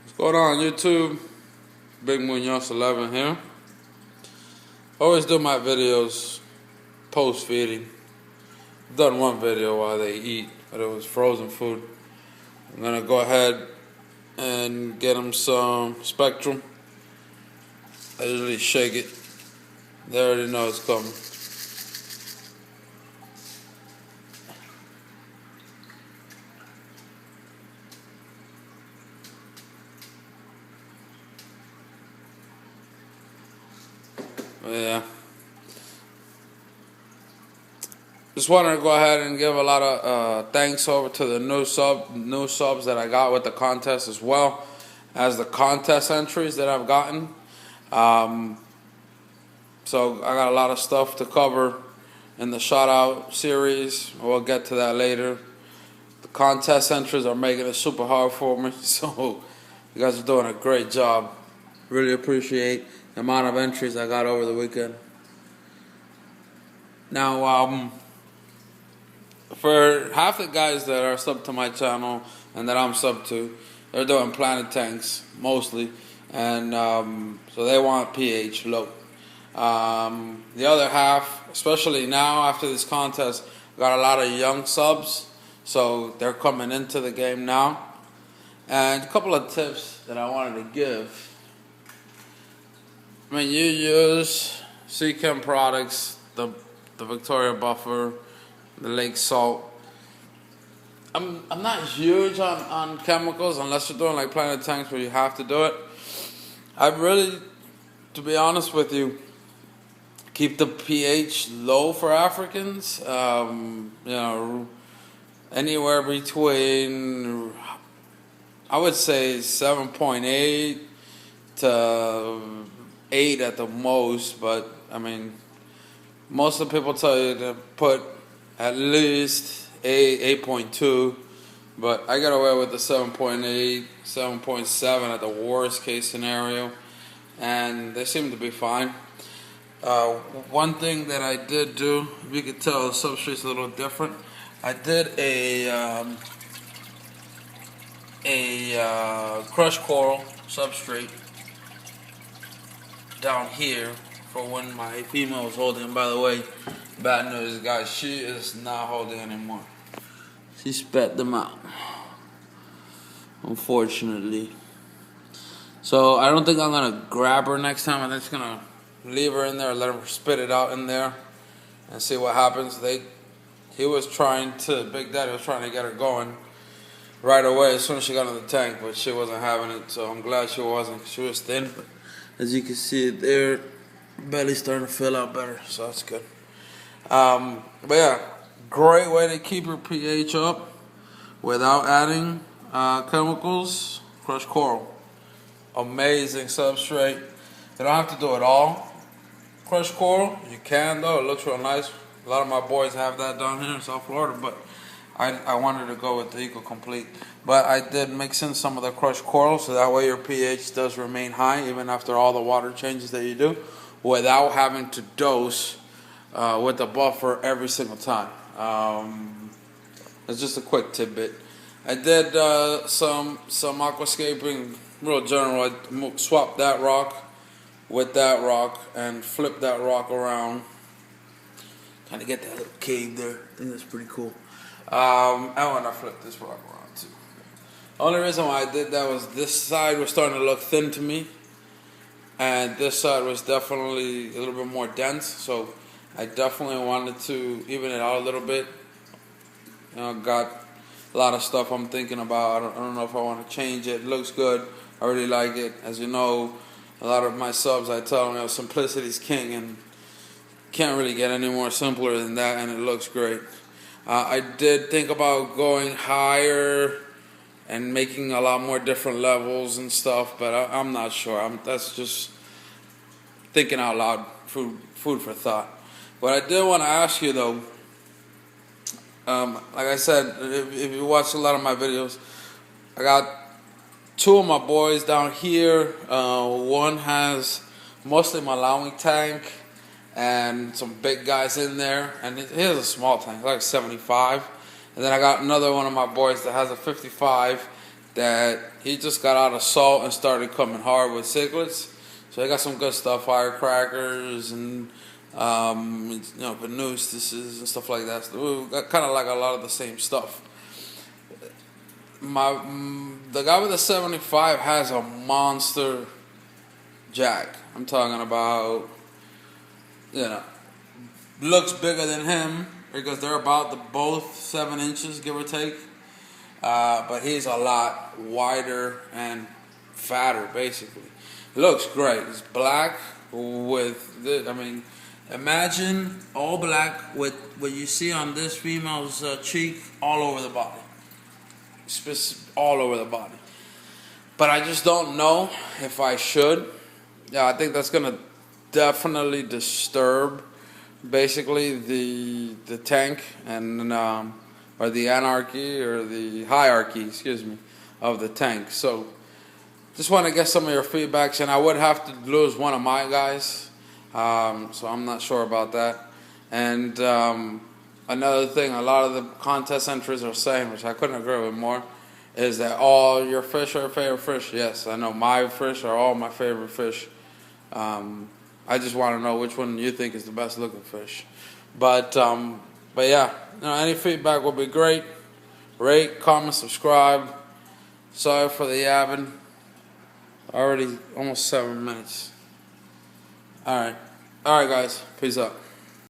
What's going on YouTube? Big Munoz 11 here. Always do my videos post feeding. I've done one video while they eat, but it was frozen food. I'm gonna go ahead and get them some Spectrum. I usually shake it. They already know it's coming. Yeah. Just wanted to go ahead and give a lot of thanks over to the new subs that I got with the contest, as well as the contest entries that I've gotten. So I got a lot of stuff to cover in the shout out series. We'll get to that later. The contest entries are making it super hard for me, so you guys are doing a great job. Really appreciate the amount of entries I got over the weekend. Now, for half the guys that are sub to my channel and that I'm sub to, they're doing planet tanks mostly, and so they want pH low. The other half, especially now after this contest, got a lot of young subs, so they're coming into the game now. And a couple of tips that I wanted to give. I mean, you use Seachem products, the Victoria Buffer, the Lake Salt. I'm not huge on chemicals unless you're doing like planet tanks where you have to do it. I really, to be honest with you, keep the pH low for Africans. Anywhere between, I would say 7.8 to 8 at the most, but I mean, most of the people tell you to put at least 8.2, but I got away with the 7.8, 7.7 at the worst case scenario, and they seem to be fine. One thing that I did do, if you could tell the substrate's a little different, I did a crushed coral substrate down here for when my female was holding. By the way, bad news, guys, she is not holding anymore. She spat them out, unfortunately. So I don't think I'm gonna grab her next time. I'm just gonna leave her in there, let her spit it out in there, and see what happens. He was trying to, Big Daddy was trying to get her going right away as soon as she got in the tank, but she wasn't having it. So I'm glad she wasn't. She was thin, but as you can see there, belly's starting to fill out better, so that's good. But yeah, great way to keep your pH up without adding chemicals. Crushed coral, amazing substrate. You don't have to do it all. Crushed coral, you can though. It looks real nice. A lot of my boys have that down here in South Florida, but I wanted to go with the Eco Complete. But I did mix in some of the crushed coral, so that way your pH does remain high even after all the water changes that you do, without having to dose with the buffer every single time. It's just a quick tidbit. I did some aquascaping, real general. I swapped that rock with that rock and flipped that rock around. Kind of get that little cave there. I think that's pretty cool. And when I flipped this rock around too. The only reason why I did that was this side was starting to look thin to me, and this side was definitely a little bit more dense. So I definitely wanted to even it out a little bit. Got a lot of stuff I'm thinking about. I don't know if I want to change it. It looks good. I really like it. As you know, a lot of my subs, I tell them, simplicity's king, and can't really get any more simpler than that, and it looks great. I did think about going higher and making a lot more different levels and stuff, but I'm not sure. That's just thinking out loud, food for thought. What I did want to ask you though, like I said, if you watch a lot of my videos, I got two of my boys down here. One has mostly Malawi tank and some big guys in there, and he has a small tank, like 75. And then I got another one of my boys that has a 55 that he just got out of salt and started coming hard with cichlids. So I got some good stuff, firecrackers and venustices and stuff like that. So we got kind of like a lot of the same stuff. The guy with the 75 has a monster jack. I'm talking about, looks bigger than him because they're about both 7 inches, give or take. But he's a lot wider and fatter, basically. It looks great. It's black with imagine all black with what you see on this female's cheek all over the body. All over the body. But I just don't know if I should. Yeah, I think that's gonna definitely disturb basically the tank and or the anarchy or the hierarchy, of the tank. So just want to get some of your feedbacks, and I would have to lose one of my guys, so I'm not sure about that. And another thing, a lot of the contest entries are saying, which I couldn't agree with more, is that all your fish are your favorite fish. Yes, I know my fish are all my favorite fish. I just want to know which one you think is the best looking fish. But yeah, any feedback would be great. Rate, comment, subscribe. Sorry for the yapping. Already almost 7 minutes. All right, guys. Peace out.